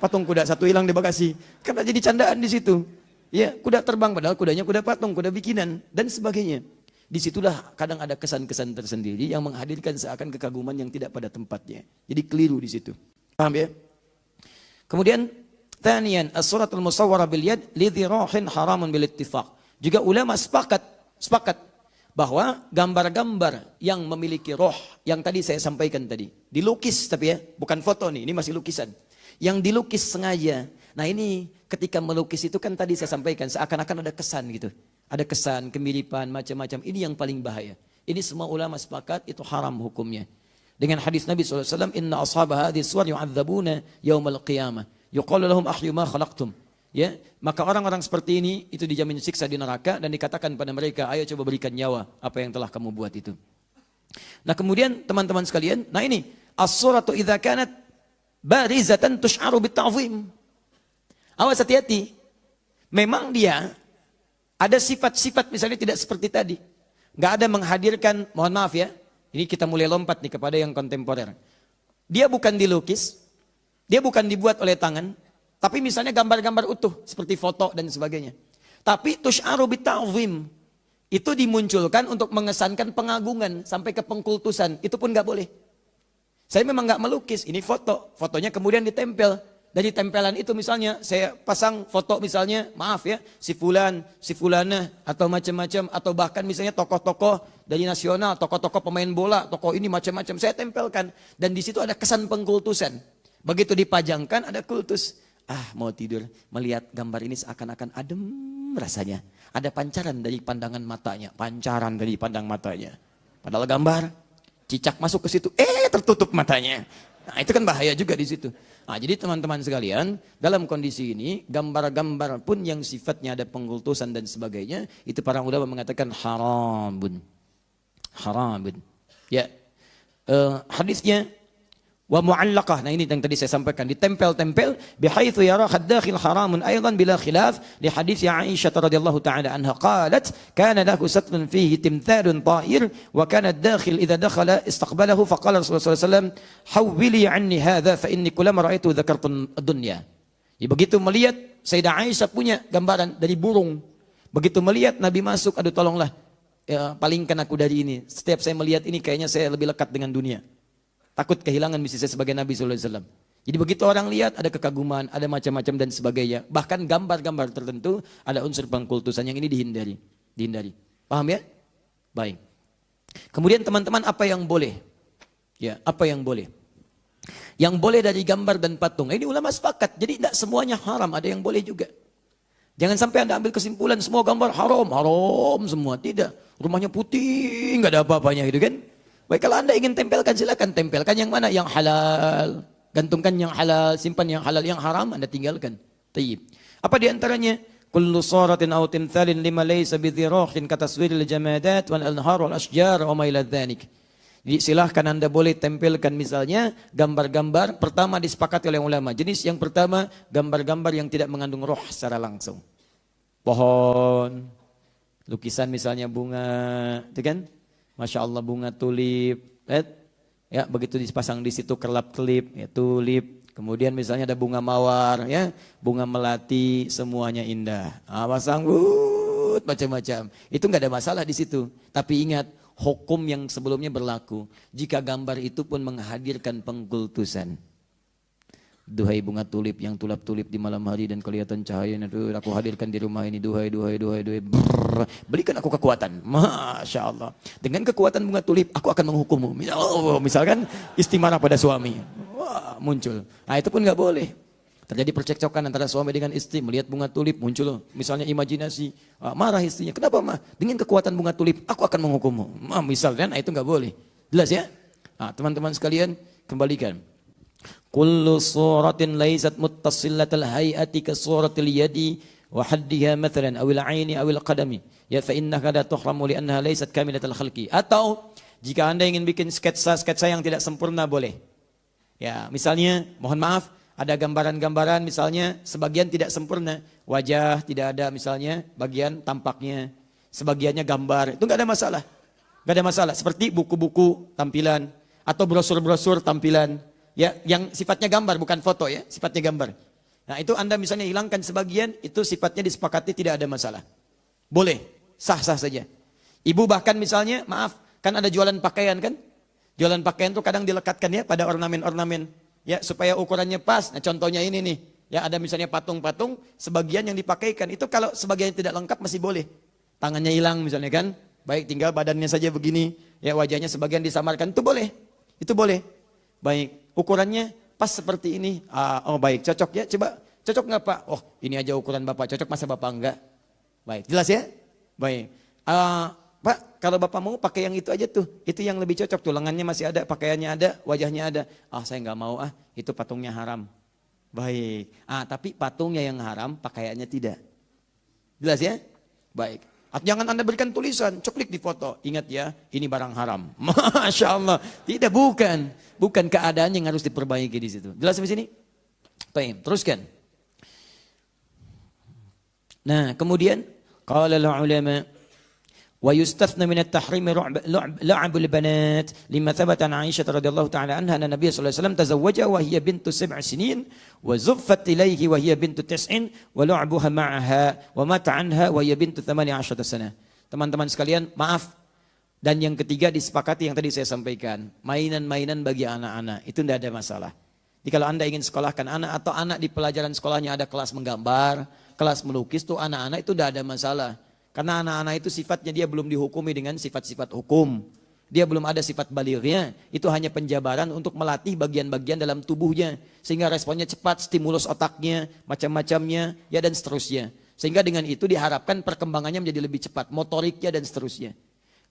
Patung kuda satu hilang di Bekasi. Karena jadi candaan di situ. Ya, kuda terbang padahal kudanya kuda patung, kuda bikinan dan sebagainya. Disitulah kadang ada kesan-kesan tersendiri yang menghadirkan seakan kekaguman yang tidak pada tempatnya. Jadi keliru di situ. Paham ya? Kemudian, thaniyan, as-suratul musawwara bil yad lidhi rahin haramun bil ittifaq. Juga ulama sepakat bahwa gambar-gambar yang memiliki roh yang tadi saya sampaikan tadi, dilukis tapi ya, bukan foto nih, ini masih lukisan. Yang dilukis sengaja. Nah ini ketika melukis itu kan tadi saya sampaikan seakan-akan ada kesan gitu. Ada kesan, kemiripan, macam-macam. Ini yang paling bahaya. Ini semua ulama sepakat itu haram hukumnya. Dengan hadis Nabi SAW, inna ashaba hadhihi suwar yu'adzabuna yaumal qiyamah. Yuqalu lahum ahyu ma khalaqtum. Ya, maka orang-orang seperti ini itu dijamin siksa di neraka dan dikatakan pada mereka, ayo coba berikan nyawa apa yang telah kamu buat itu. Nah kemudian teman-teman sekalian, nah ini as-suratu idza kanat barizatan tush'aru bit-ta'zim. Awas hati-hati. Memang dia ada sifat-sifat misalnya tidak seperti tadi. Enggak ada menghadirkan, mohon maaf ya. Ini kita mulai lompat nih kepada yang kontemporer. Dia bukan dilukis, dia bukan dibuat oleh tangan. Tapi misalnya gambar-gambar utuh seperti foto dan sebagainya. Tapi tush'aru bita'zim itu dimunculkan untuk mengesankan pengagungan sampai ke pengkultusan. Itu pun nggak boleh. Saya memang nggak melukis, ini foto. Fotonya kemudian ditempel. Dari tempelan itu misalnya saya pasang foto misalnya, maaf ya, si fulan, si fulana atau macam-macam atau bahkan misalnya tokoh-tokoh dari nasional, tokoh-tokoh pemain bola, tokoh ini macam-macam saya tempelkan dan di situ ada kesan pengkultusan. Begitu dipajangkan ada kultus. Mau tidur, melihat gambar ini seakan-akan adem rasanya. Ada pancaran dari pandangan matanya, pancaran dari pandang matanya. Padahal gambar, cicak masuk ke situ, tertutup matanya. Nah itu kan bahaya juga di situ. Nah jadi teman-teman sekalian, dalam kondisi ini, gambar-gambar pun yang sifatnya ada pengkultusan dan sebagainya, itu para ulama mengatakan haramun. Haramun. Ya, hadisnya, wa mu'allaqah. Nah ini yang tadi saya sampaikan, ditempel-tempel bihaitsu yara khaddakhil haramun aidan bila khilaf li hadits Aisyah radhiyallahu taala anha qalat kana lahu satrun fihi timthalun ta'ir wa kana ad-dakhil idza dakhala istaqbalahu faqala Rasulullah sallallahu alaihi wasallam hawwili anni hadha fa inni kullama ra'aitu dzakartu ad-dunya. Ya, begitu melihat Sayyidah Aisyah punya gambaran dari burung, begitu melihat Nabi masuk, aduh tolonglah ya, palingkan aku dari ini. Setiap saya melihat ini kayaknya saya lebih lekat dengan dunia. Takut kehilangan misi saya sebagai Nabi SAW. Jadi begitu orang lihat ada kekaguman, ada macam-macam dan sebagainya. Bahkan gambar-gambar tertentu ada unsur pengkultusan yang ini dihindari. Paham ya? Baik. Kemudian teman-teman apa yang boleh? Ya, apa yang boleh? Yang boleh dari gambar dan patung. Ini ulama sepakat. Jadi tidak semuanya haram, ada yang boleh juga. Jangan sampai Anda ambil kesimpulan semua gambar haram semua. Tidak. Rumahnya putih, nggak ada apa-apanya gitu kan. Baik, kalau Anda ingin tempelkan silakan tempelkan yang mana, yang halal. Gantungkan yang halal, simpan yang halal, yang haram Anda tinggalkan. Tayyib. Apa di antaranya? Kullu suratin aw timthalin lima laysa bidhirahin kataswiril jamadat wal anhar wal ashjar wa ma ila dzalik. Jadi silahkan Anda boleh tempelkan misalnya gambar-gambar, pertama disepakati oleh ulama. Jenis yang pertama, gambar-gambar yang tidak mengandung roh secara langsung. Pohon, lukisan misalnya bunga, itu kan? Masya Allah bunga tulip, ya begitu dipasang di situ kelap-kelip, ya tulip. Kemudian misalnya ada bunga mawar, ya bunga melati, semuanya indah. Pasang macam-macam. Itu nggak ada masalah di situ. Tapi ingat, hukum yang sebelumnya berlaku. Jika gambar itu pun menghadirkan pengkultusan. Duhai bunga tulip yang tulap-tulip di malam hari dan kelihatan cahayanya, aku hadirkan di rumah ini, duhai. Berikan aku kekuatan. Masya Allah. Dengan kekuatan bunga tulip, aku akan menghukummu. Misalkan istimarah pada suami. Wah, muncul. Nah itu pun nggak boleh. Terjadi percekcokan antara suami dengan istri, melihat bunga tulip, muncul misalnya imajinasi, marah istrinya. Kenapa mah? Dengan kekuatan bunga tulip, aku akan menghukummu. Misalnya, nah itu nggak boleh. Jelas ya? Nah, teman-teman sekalian, kembalikan. Kullu suratin laysat muttasillatal hay'ati ka suratil yadi wa haddiha mathalan awil aini awil qadami ya fa innaha la tuhramu li annaha laysat kamilatal khalqi. Atau jika Anda ingin bikin sketsa yang tidak sempurna boleh. Ya, misalnya mohon maaf ada gambaran-gambaran misalnya sebagian tidak sempurna, wajah tidak ada misalnya bagian tampaknya, sebagiannya gambar. Itu enggak ada masalah. Enggak ada masalah, seperti buku-buku tampilan atau brosur-brosur tampilan. Ya, yang sifatnya gambar bukan foto ya, sifatnya gambar. Nah, itu Anda misalnya hilangkan sebagian, itu sifatnya disepakati tidak ada masalah. Boleh, sah-sah saja. Ibu bahkan misalnya, maaf, kan ada jualan pakaian kan? Jualan pakaian itu kadang dilekatkan ya pada ornamen-ornamen ya supaya ukurannya pas. Nah, contohnya ini nih. Ya, ada misalnya patung-patung, sebagian yang dipakaikan. Itu kalau sebagian tidak lengkap masih boleh. Tangannya hilang misalnya kan? Baik, tinggal badannya saja begini, ya wajahnya sebagian disamarkan, itu boleh. Itu boleh. Baik. Ukurannya pas seperti ini. Oh baik, cocok ya. Coba, cocok nggak Pak? Oh ini aja ukuran Bapak, cocok masa Bapak enggak? Baik, jelas ya? Baik. Pak, kalau Bapak mau pakai yang itu aja tuh. Itu yang lebih cocok tuh, lengannya masih ada, pakaiannya ada, wajahnya ada. Saya nggak mau itu patungnya haram. Baik. Tapi patungnya yang haram, pakaiannya tidak. Jelas ya? Baik. Jangan Anda berikan tulisan, ceklik di foto. Ingat ya, ini barang haram. Masya Allah. Tidak, bukan. Bukan keadaan yang harus diperbaiki di situ. Jelas sampai sini? Baik, teruskan. Nah, kemudian qala al-ulama wa yustathna min at-tahrim la'abul banat lima thabata an Aisyah radhiyallahu ta'ala anha anna Nabiy sallallahu alaihi wasallam tazawwaja wa hiya bintu 7 sinin wa zuffat ilayhi wa hiya bintu 9 wa la'abuha ma'aha wa mata anha wa hiya bintu 18 sana. Teman-teman sekalian, maaf. Dan yang ketiga disepakati yang tadi saya sampaikan, mainan-mainan bagi anak-anak itu tidak ada masalah. Jadi kalau Anda ingin sekolahkan anak atau anak di pelajaran sekolahnya ada kelas menggambar, kelas melukis tuh anak-anak itu tidak ada masalah. Karena anak-anak itu sifatnya dia belum dihukumi dengan sifat-sifat hukum. Dia belum ada sifat balighnya. Itu hanya penjabaran untuk melatih bagian-bagian dalam tubuhnya. Sehingga responnya cepat, stimulus otaknya, macam-macamnya, ya dan seterusnya. Sehingga dengan itu diharapkan perkembangannya menjadi lebih cepat, motoriknya dan seterusnya.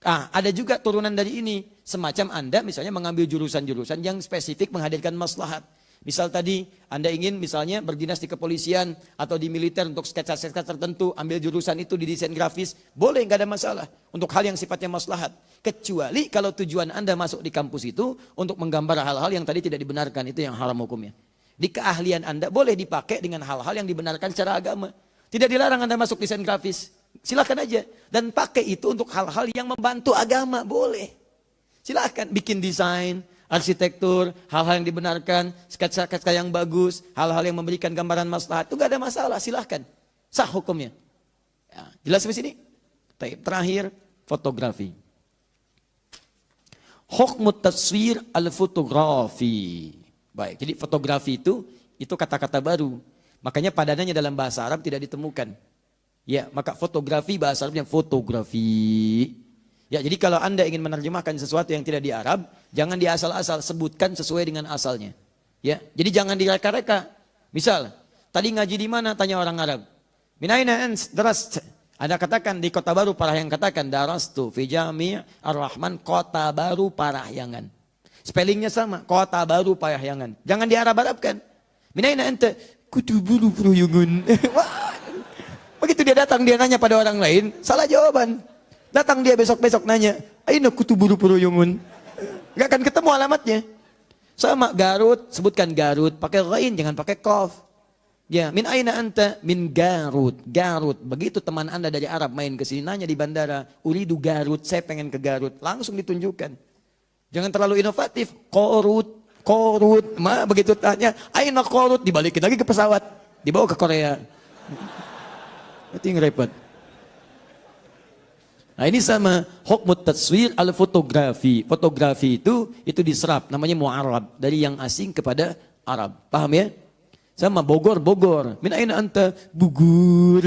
Ada juga turunan dari ini. Semacam Anda misalnya mengambil jurusan-jurusan yang spesifik menghadirkan maslahat. Misal tadi Anda ingin misalnya berdinas di kepolisian atau di militer untuk sketsa-sketsa tertentu, ambil jurusan itu di desain grafis, boleh, nggak ada masalah. Untuk hal yang sifatnya maslahat. Kecuali kalau tujuan Anda masuk di kampus itu untuk menggambar hal-hal yang tadi tidak dibenarkan, itu yang haram hukumnya. Di keahlian Anda boleh dipakai dengan hal-hal yang dibenarkan secara agama. Tidak dilarang Anda masuk desain grafis. Silakan aja. Dan pakai itu untuk hal-hal yang membantu agama, boleh. Silakan bikin desain, arsitektur, hal-hal yang dibenarkan, sketsa-sketsa yang bagus, hal-hal yang memberikan gambaran maslahat, itu gak ada masalah, silahkan. Sah hukumnya. Ya, jelas sampai sini? Terakhir, fotografi. Hukmut taswir al-fotografi. Baik, jadi fotografi itu kata-kata baru. Makanya padanannya dalam bahasa Arab tidak ditemukan. Ya, maka fotografi bahasa Arabnya fotografi. Ya, jadi kalau Anda ingin menerjemahkan sesuatu yang tidak di Arab, jangan di asal-asal, sebutkan sesuai dengan asalnya. Ya, jadi jangan direka-reka. Misal, tadi ngaji di mana? Tanya orang Arab. Min aina ants darast? Anda katakan di Kota Baru Parahyangan, katakan darastu fi Jami' Ar-Rahman Kota Baru Parahyangan. Spellingnya sama, Kota Baru Parahyangan. Jangan di Arab-Arabkan. Min aina anta? Kutubulu Parahyangan. Begitu dia datang, dia nanya pada orang lain, salah jawaban. Datang dia besok-besok nanya, aina kutubulu Parahyangan. Gak akan ketemu alamatnya. Sama Garut, sebutkan Garut, pakai ghain, jangan pakai qaf. Ya, min aina anta? Min Garut. Garut. Begitu teman Anda dari Arab main ke sini nanya di bandara, uridu Garut, saya pengen ke Garut. Langsung ditunjukkan. Jangan terlalu inovatif. Korut. Begitu tanya, aina Korut, dibalikin lagi ke pesawat, dibawa ke Korea. Itu yang repot. Nah, ini sama hukmut taswir al-fotografi. Fotografi itu diserap, namanya mu'arab, dari yang asing kepada Arab. Paham ya? Sama Bogor. Min aina anta? Bugur.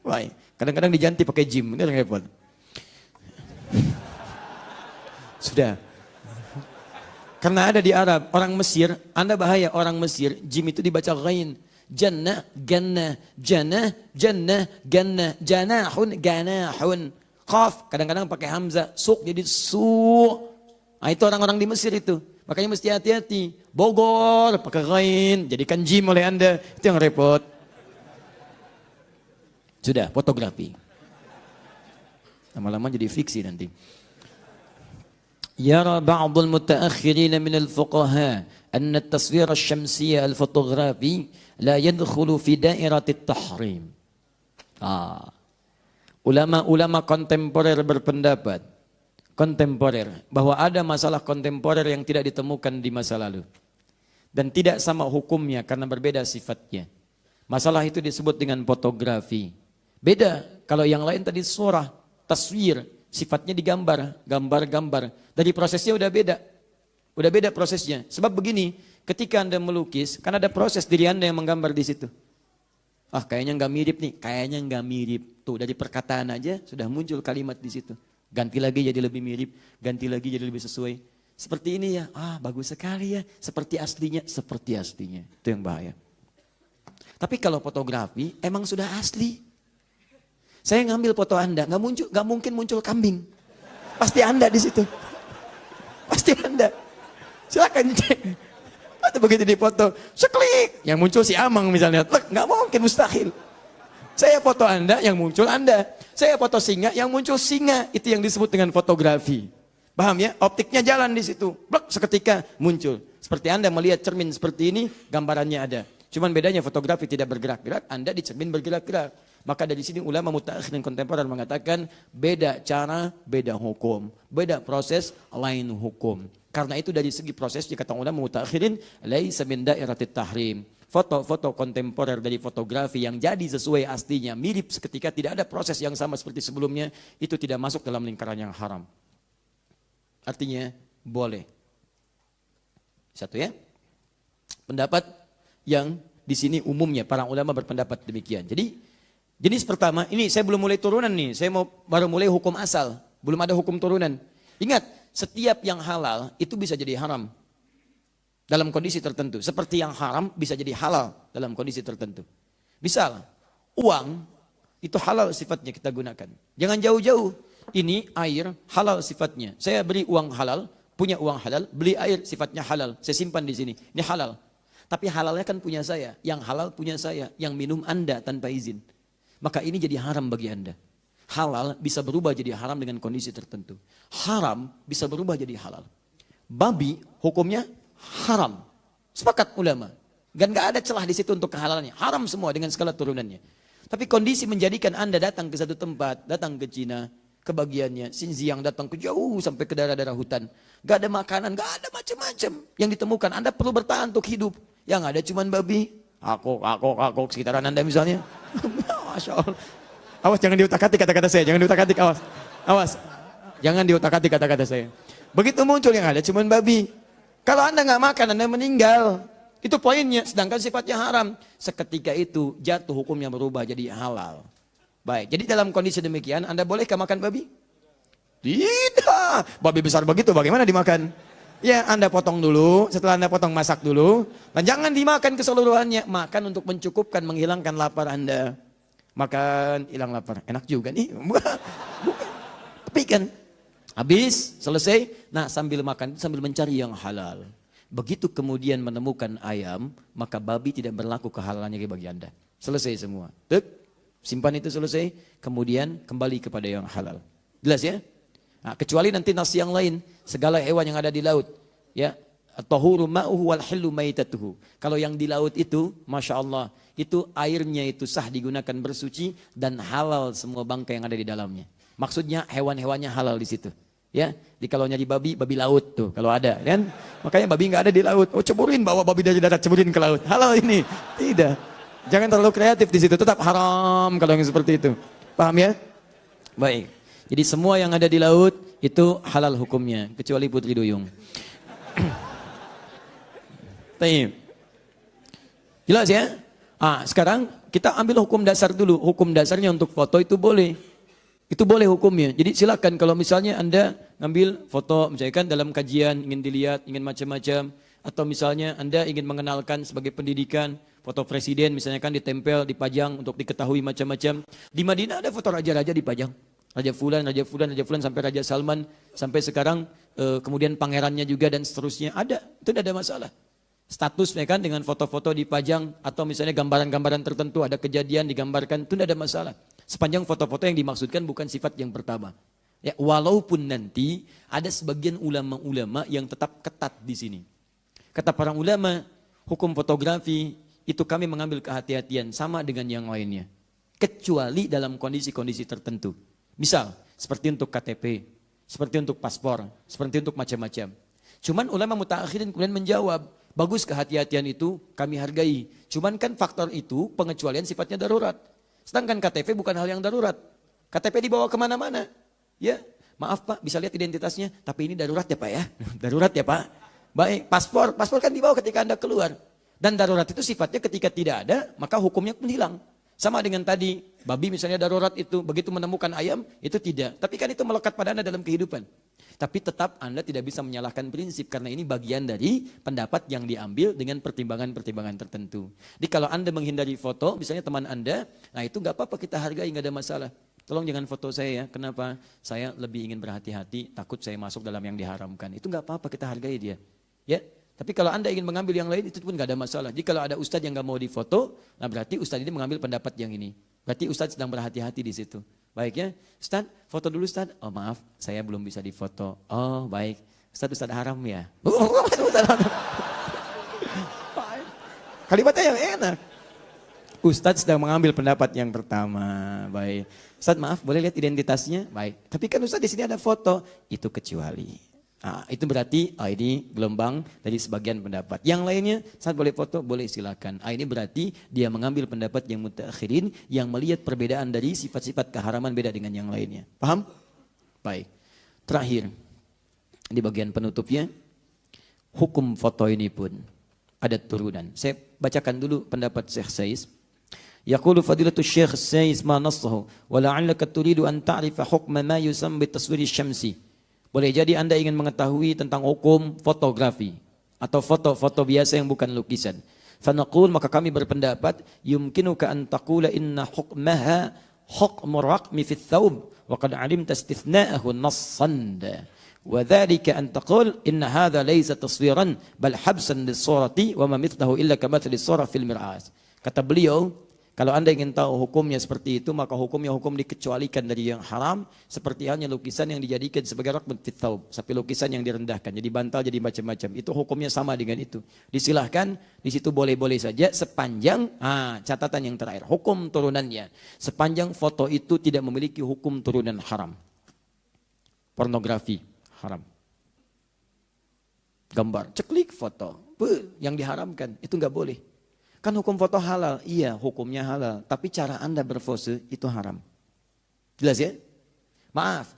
Wah, kadang-kadang diganti pakai jim, ini repot. Sudah. Karena ada di Arab, orang Mesir, Anda bahaya, orang Mesir, jim itu dibaca ghain. Jannah, gannah, jannah, jannah, gannah, janahun, ganahun. Qaf, kadang-kadang pakai hamzah, suq jadi su'. Nah, itu orang-orang di Mesir itu. Makanya mesti hati-hati. Bogor, pakai ghain, jadikan jim oleh Anda. Itu yang repot. Sudah, fotografi. Lama-lama jadi fiksi nanti. Yara ba'dul mutaakhirin min al-fuqaha anna at-taswir asy-syamsiyya al-fotografi la yadkhulu fi dairatit tahrim. Ulama-ulama kontemporer berpendapat bahwa ada masalah kontemporer yang tidak ditemukan di masa lalu dan tidak sama hukumnya karena berbeda sifatnya. Masalah itu disebut dengan fotografi. Beda kalau yang lain tadi surah, taswir, sifatnya digambar, gambar-gambar. Dari prosesnya udah beda prosesnya. Sebab begini, ketika Anda melukis, kan ada proses diri Anda yang menggambar di situ. Kayaknya nggak mirip nih, kayaknya nggak mirip. Tuh dari perkataan aja sudah muncul kalimat di situ. Ganti lagi jadi lebih mirip, ganti lagi jadi lebih sesuai. Seperti ini ya, bagus sekali ya. Seperti aslinya. Itu yang bahaya. Tapi kalau fotografi emang sudah asli. Saya ngambil foto Anda, nggak mungkin muncul kambing. Pasti Anda di situ. Pasti Anda. Silakan cek. Atau begitu dipoto, seklik, yang muncul si Amang misalnya, nggak mungkin, mustahil. Saya foto Anda, yang muncul Anda. Saya foto singa, yang muncul singa. Itu yang disebut dengan fotografi. Paham ya? Optiknya jalan di situ. Blok, seketika muncul. Seperti Anda melihat cermin seperti ini, gambarannya ada. Cuman bedanya fotografi tidak bergerak-gerak, Anda di cermin bergerak-gerak. Maka dari sini ulama mutaakhir dan kontemporer mengatakan beda cara, beda hukum. Beda proses, lain hukum. Karena itu dari segi proses, kata ulama mutaakhirin, laisa min dairatit tahrim. Foto-foto kontemporer dari fotografi yang jadi sesuai aslinya, mirip seketika, tidak ada proses yang sama seperti sebelumnya, itu tidak masuk dalam lingkaran yang haram. Artinya boleh. Satu ya. Pendapat yang di sini umumnya para ulama berpendapat demikian. Jadi jenis pertama, ini saya belum mulai turunan nih, saya baru mulai hukum asal, belum ada hukum turunan. Ingat, setiap yang halal itu bisa jadi haram dalam kondisi tertentu. Seperti yang haram bisa jadi halal dalam kondisi tertentu. Misal, uang itu halal sifatnya kita gunakan. Jangan jauh-jauh. Ini air halal sifatnya. Saya beri uang halal, punya uang halal, beli air sifatnya halal. Saya simpan di sini. Ini halal. Tapi halalnya kan punya saya, yang halal punya saya, yang minum Anda tanpa izin. Maka ini jadi haram bagi Anda. Halal bisa berubah jadi haram dengan kondisi tertentu. Haram bisa berubah jadi halal. Babi hukumnya haram. Sepakat ulama. Dan gak ada celah di situ untuk kehalalannya. Haram semua dengan segala turunannya. Tapi kondisi menjadikan Anda datang ke satu tempat, datang ke Cina, kebagiannya, Xinjiang datang ke jauh sampai ke daerah-daerah hutan. Gak ada makanan, gak ada macam-macam yang ditemukan. Anda perlu bertahan untuk hidup. Yang ada cuman babi, akok, sekitaran Anda misalnya. Masya Allah. Awas jangan diutak-atik kata-kata saya, jangan diutak-atik, awas. Awas, jangan diutak-atik kata-kata saya. Begitu muncul yang ada cuman babi. Kalau Anda nggak makan, Anda meninggal. Itu poinnya, sedangkan sifatnya haram. Seketika itu jatuh hukumnya berubah jadi halal. Baik, jadi dalam kondisi demikian, Anda bolehkah makan babi? Tidak. Babi besar begitu, bagaimana dimakan? Ya, Anda potong dulu, setelah Anda potong masak dulu. Dan jangan dimakan keseluruhannya. Makan untuk mencukupkan, menghilangkan lapar Anda. Makan, hilang lapar. Enak juga nih. Bukan. Tapi kan, habis, selesai. Nah, sambil makan, sambil mencari yang halal. Begitu kemudian menemukan ayam, maka babi tidak berlaku kehalalannya bagi Anda. Selesai semua. Tuk, simpan itu selesai, kemudian kembali kepada yang halal. Jelas ya? Nah, kecuali nanti nas yang lain, segala hewan yang ada di laut. Ya, at-tahuru ma'uhu wal hillu maitatuhu. Kalau yang di laut itu, Masya Allah, itu airnya itu sah digunakan bersuci dan halal semua bangkai yang ada di dalamnya. Maksudnya hewan-hewannya halal di situ. Ya, di kalau nyari babi laut tuh kalau ada kan. Makanya babi nggak ada di laut. Oh, ceburin, bawa babi dari darat, ceburin ke laut. Halal ini. Tidak. Jangan terlalu kreatif di situ, tetap haram kalau yang seperti itu. Paham ya? Baik. Jadi semua yang ada di laut itu halal hukumnya kecuali putri duyung. Taib. Jelas ya? Sekarang kita ambil hukum dasar dulu. Hukum dasarnya untuk foto itu boleh. Itu boleh hukumnya. Jadi silakan kalau misalnya Anda ngambil foto, misalkan dalam kajian, ingin dilihat, ingin macam-macam. Atau misalnya Anda ingin mengenalkan sebagai pendidikan, foto presiden misalnya kan ditempel, dipajang untuk diketahui macam-macam. Di Madinah ada foto raja-raja dipajang. Raja Fulan sampai Raja Salman. Sampai sekarang kemudian pangerannya juga dan seterusnya. Ada, itu tidak ada masalah. Status ya kan dengan foto-foto dipajang atau misalnya gambaran-gambaran tertentu ada kejadian digambarkan itu tidak ada masalah. Sepanjang foto-foto yang dimaksudkan bukan sifat yang pertama. Ya, walaupun nanti ada sebagian ulama-ulama yang tetap ketat di sini. Kata para ulama, hukum fotografi itu kami mengambil kehati-hatian sama dengan yang lainnya. Kecuali dalam kondisi-kondisi tertentu. Misal, seperti untuk KTP, seperti untuk paspor, seperti untuk macam-macam. Cuman ulama mutaakhirin kemudian menjawab, bagus kehati-hatian itu kami hargai. Cuman kan faktor itu pengecualian sifatnya darurat. Sedangkan KTP bukan hal yang darurat. KTP dibawa kemana-mana. Ya, maaf Pak, bisa lihat identitasnya. Tapi ini darurat ya Pak ya. Darurat ya Pak. Baik, paspor kan dibawa ketika Anda keluar. Dan darurat itu sifatnya ketika tidak ada, maka hukumnya pun hilang. Sama dengan tadi, babi misalnya darurat itu, begitu menemukan ayam, itu tidak. Tapi kan itu melekat pada Anda dalam kehidupan. Tapi tetap Anda tidak bisa menyalahkan prinsip karena ini bagian dari pendapat yang diambil dengan pertimbangan-pertimbangan tertentu. Jadi kalau Anda menghindari foto, misalnya teman Anda, nah itu nggak apa-apa kita hargai, nggak ada masalah. Tolong jangan foto saya ya, kenapa? Saya lebih ingin berhati-hati, takut saya masuk dalam yang diharamkan. Itu nggak apa-apa, kita hargai dia. Ya, tapi kalau Anda ingin mengambil yang lain itu pun nggak ada masalah. Jadi kalau ada ustadz yang nggak mau difoto, nah berarti ustadz ini mengambil pendapat yang ini. Berarti ustadz sedang berhati-hati di situ. Baik ya, Ustaz, foto dulu Ustaz. Oh maaf, saya belum bisa difoto. Oh baik, Ustaz haram ya. Kalimatnya yang enak. Ustaz sedang mengambil pendapat yang pertama. Baik, Ustaz maaf, boleh lihat identitasnya? Baik, tapi kan Ustaz di sini ada foto. Itu kecuali. Nah, itu berarti ini gelombang dari sebagian pendapat. Yang lainnya, saat boleh foto, boleh silakan. Ini berarti dia mengambil pendapat yang mutaakhirin yang melihat perbedaan dari sifat-sifat keharaman beda dengan yang lainnya. Paham? Baik. Terakhir, di bagian penutupnya, hukum foto ini pun ada turunan. Saya bacakan dulu pendapat Syekh Saiz. Yaqulu fadilatul Syekh Saiz ma nassahu wa la'allaka turidu an ta'rifa hukma ma yusamma bitaswiri syamsi. Boleh jadi Anda ingin mengetahui tentang hukum fotografi atau foto-foto biasa yang bukan lukisan. Fanaqul, maka kami berpendapat yumkinuka an taqula inna hukmaha hukmu raqmi fi thawb wa qad alimta istithna'ahu nassan. Wa dzalika an taqul inna hadza laysa taswiran bal habsan lis-surati wa ma mithluhu illa kamathali as-sura fil mir'at. Kata beliau, kalau Anda ingin tahu hukumnya seperti itu, maka hukumnya hukum dikecualikan dari yang haram, seperti halnya lukisan yang dijadikan sebagai rakbun fit thaub, sampai lukisan yang direndahkan, jadi bantal, jadi macam-macam. Itu hukumnya sama dengan itu. Disilahkan, di situ boleh-boleh saja sepanjang, catatan yang terakhir, hukum turunannya. Sepanjang foto itu tidak memiliki hukum turunan haram. Pornografi, haram. Gambar, ceklik foto, yang diharamkan, itu nggak boleh. Kan hukum foto halal, iya hukumnya halal. Tapi cara Anda berpose itu haram. Jelas ya? Maaf,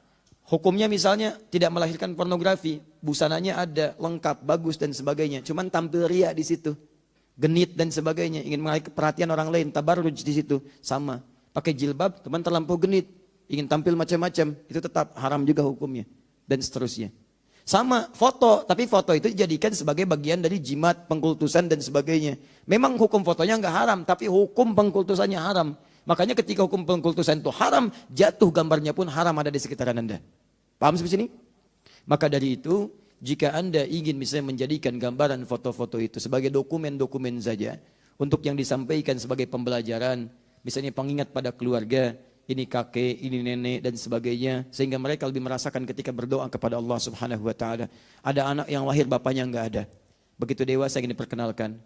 hukumnya misalnya tidak melahirkan pornografi. Busananya ada, lengkap, bagus dan sebagainya. Cuman tampil ria di situ. Genit dan sebagainya. Ingin mengalihkan perhatian orang lain, tabarruj di situ. Sama. Pakai jilbab, teman terlampau genit. Ingin tampil macam-macam. Itu tetap haram juga hukumnya. Dan seterusnya. Sama foto, tapi foto itu dijadikan sebagai bagian dari jimat, pengkultusan dan sebagainya. Memang hukum fotonya nggak haram, tapi hukum pengkultusannya haram. Makanya ketika hukum pengkultusan itu haram, jatuh gambarnya pun haram ada di sekitaran Anda. Paham sampai sini? Maka dari itu, jika Anda ingin misalnya menjadikan gambaran foto-foto itu sebagai dokumen-dokumen saja, untuk yang disampaikan sebagai pembelajaran, misalnya pengingat pada keluarga, ini kakek, ini nenek dan sebagainya, sehingga mereka lebih merasakan ketika berdoa kepada Allah Subhanahu wa taala. Ada anak yang lahir bapaknya enggak ada. Begitu dewasa ingin diperkenalkan.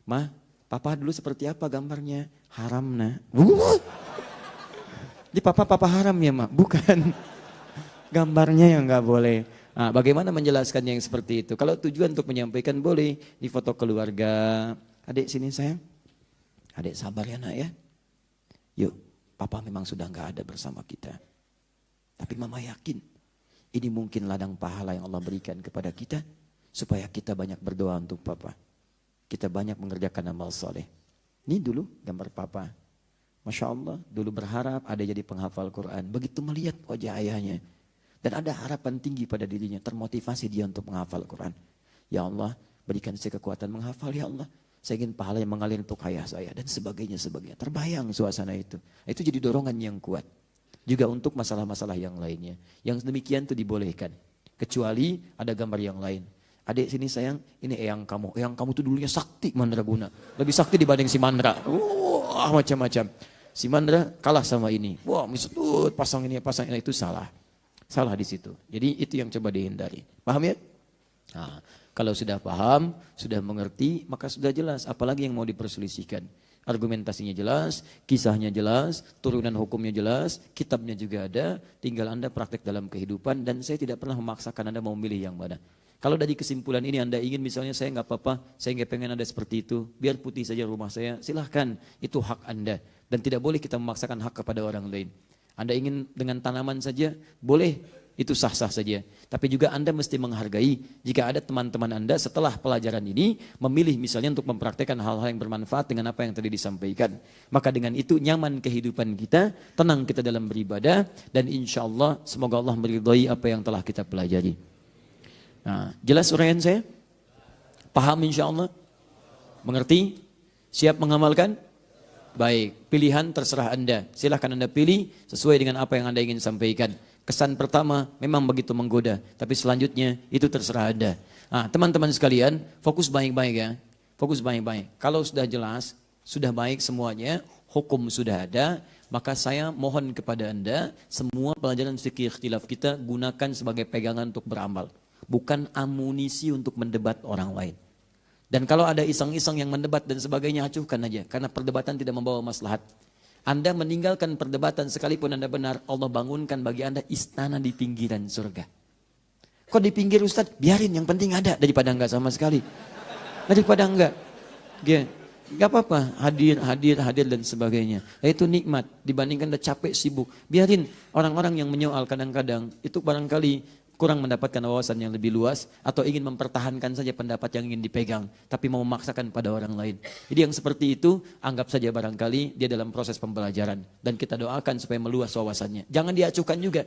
"Ma, papa dulu seperti apa gambarnya?" "Haram, Nak." Di papa haram ya, Ma? Bukan. Gambarnya yang enggak boleh. Nah, bagaimana menjelaskan yang seperti itu? Kalau tujuan untuk menyampaikan boleh di foto keluarga. "Adik sini sayang. Adik sabar ya, Nak ya. Yuk. Papa memang sudah nggak ada bersama kita. Tapi mama yakin ini mungkin ladang pahala yang Allah berikan kepada kita supaya kita banyak berdoa untuk papa. Kita banyak mengerjakan amal soleh." Ini dulu gambar papa. Masya Allah, dulu berharap ada jadi penghafal Quran. Begitu melihat wajah ayahnya. Dan ada harapan tinggi pada dirinya, termotivasi dia untuk menghafal Quran. "Ya Allah, berikan saya kekuatan menghafal ya Allah. Saya ingin pahala yang mengalir untuk ayah saya," dan sebagainya. Terbayang suasana itu. Itu jadi dorongan yang kuat. Juga untuk masalah-masalah yang lainnya. Yang demikian itu dibolehkan. Kecuali ada gambar yang lain. "Adik sini sayang, ini eyang kamu. Eyang kamu itu dulunya sakti mandraguna. Lebih sakti dibanding si Mandra. Wah, macam-macam. Si Mandra kalah sama ini. Wah, misut, pasang ini, itu salah. Salah di situ. Jadi itu yang coba dihindari. Paham ya? Nah, kalau sudah paham, sudah mengerti, maka sudah jelas. Apalagi yang mau diperselisihkan. Argumentasinya jelas, kisahnya jelas, turunan hukumnya jelas, kitabnya juga ada. Tinggal Anda praktek dalam kehidupan dan saya tidak pernah memaksakan Anda mau memilih yang mana. Kalau dari kesimpulan ini Anda ingin misalnya saya nggak apa-apa, saya nggak pengen ada seperti itu, biar putih saja rumah saya, silahkan. Itu hak Anda. Dan tidak boleh kita memaksakan hak kepada orang lain. Anda ingin dengan tanaman saja, boleh. Itu sah-sah saja. Tapi juga Anda mesti menghargai jika ada teman-teman Anda setelah pelajaran ini memilih misalnya untuk mempraktekkan hal-hal yang bermanfaat dengan apa yang tadi disampaikan. Maka dengan itu nyaman kehidupan kita, tenang kita dalam beribadah, dan insya Allah semoga Allah meridhai apa yang telah kita pelajari. Nah, jelas uraian saya? Paham insya Allah? Mengerti? Siap mengamalkan? Baik, pilihan terserah Anda. Silahkan Anda pilih sesuai dengan apa yang Anda ingin sampaikan. Kesan pertama memang begitu menggoda, tapi selanjutnya itu terserah Anda. Nah, teman-teman sekalian, fokus baik-baik ya. Fokus baik-baik. Kalau sudah jelas, sudah baik semuanya, hukum sudah ada, maka saya mohon kepada Anda, semua pelajaran fikih ikhtilaf kita gunakan sebagai pegangan untuk beramal. Bukan amunisi untuk mendebat orang lain. Dan kalau ada iseng-iseng yang mendebat dan sebagainya, acuhkan aja. Karena perdebatan tidak membawa maslahat. Anda meninggalkan perdebatan sekalipun Anda benar, Allah bangunkan bagi Anda istana di pinggiran surga. Kok di pinggir Ustaz? Biarin, yang penting ada daripada enggak sama sekali. Daripada enggak. Enggak apa-apa, hadir dan sebagainya. Itu nikmat dibandingkan Anda capek sibuk. Biarin orang-orang yang menyoal kadang-kadang itu barangkali kurang mendapatkan wawasan yang lebih luas atau ingin mempertahankan saja pendapat yang ingin dipegang tapi mau memaksakan pada orang lain. Jadi yang seperti itu anggap saja barangkali dia dalam proses pembelajaran dan kita doakan supaya meluas wawasannya. Jangan diacuhkan juga.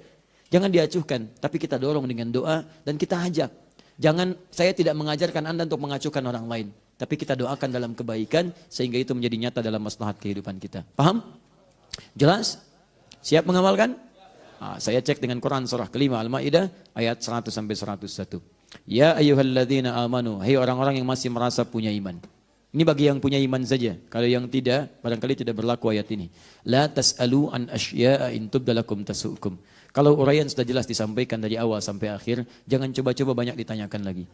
Jangan diacuhkan, tapi kita dorong dengan doa dan kita ajak. Jangan, saya tidak mengajarkan Anda untuk mengacuhkan orang lain, tapi kita doakan dalam kebaikan sehingga itu menjadi nyata dalam maslahat kehidupan kita. Paham? Jelas? Siap mengamalkan? Nah, saya cek dengan Quran surah kelima Al-Maidah ayat 100 sampai 101. Ya ayyuhalladzina amanu, hai orang-orang yang masih merasa punya iman. Ini bagi yang punya iman saja. Kalau yang tidak, barangkali tidak berlaku ayat ini. La tas'alu an asya'a in tubdalakum tasu'kum. Kalau uraian sudah jelas disampaikan dari awal sampai akhir, jangan coba-coba banyak ditanyakan lagi.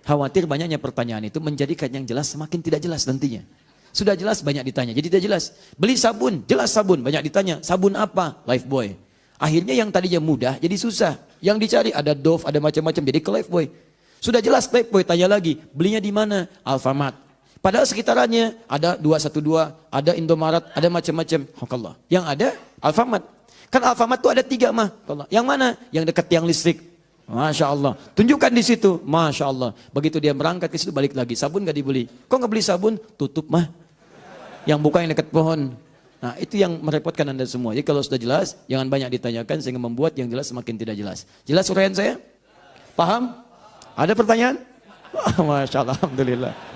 Khawatir banyaknya pertanyaan itu menjadikan yang jelas semakin tidak jelas nantinya. Sudah jelas banyak ditanya, jadi tidak jelas. Beli sabun, jelas sabun, banyak ditanya. Sabun apa? Lifebuoy. Akhirnya yang tadinya mudah jadi susah. Yang dicari ada Dove, ada macam-macam, jadi ke Lifebuoy. Sudah jelas Lifebuoy, tanya lagi, belinya di mana? Alfamart. Padahal sekitarannya ada 212, ada Indomaret, ada macam-macam. Allah. Yang ada Alfamart. Kan Alfamart itu ada 3 mah. Yang mana? Yang dekat tiang listrik. Masya Allah. Tunjukkan di situ. Masya Allah. Begitu dia berangkat ke situ balik lagi. Sabun gak dibeli. Kok gak beli sabun? Tutup mah. Yang buka yang dekat pohon. Nah itu yang merepotkan Anda semua. Jadi kalau sudah jelas, jangan banyak ditanyakan sehingga membuat yang jelas semakin tidak jelas. Jelas uraian saya? Paham? Ada pertanyaan? Masya Allah. Alhamdulillah.